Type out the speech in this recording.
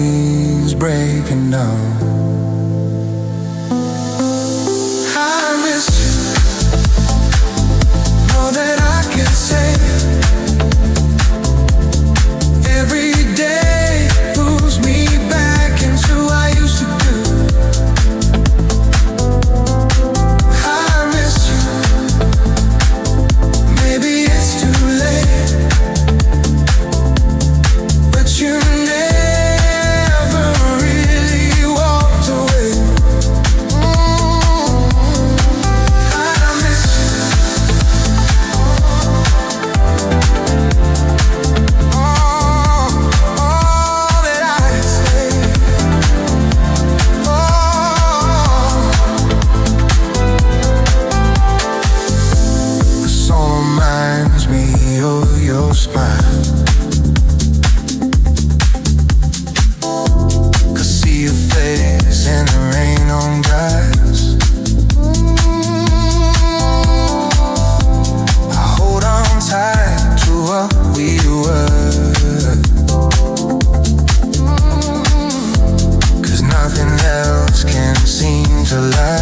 memories breaking down. I miss you, know that I can say every day pulls me back into who I used to do. I miss you, maybe it's too late, but you never really walked away. I miss you. All that I say. The song reminds me of your smile. Could see your face in the rain on grass. I hold on tight to what we were, 'cause nothing else can seem to last.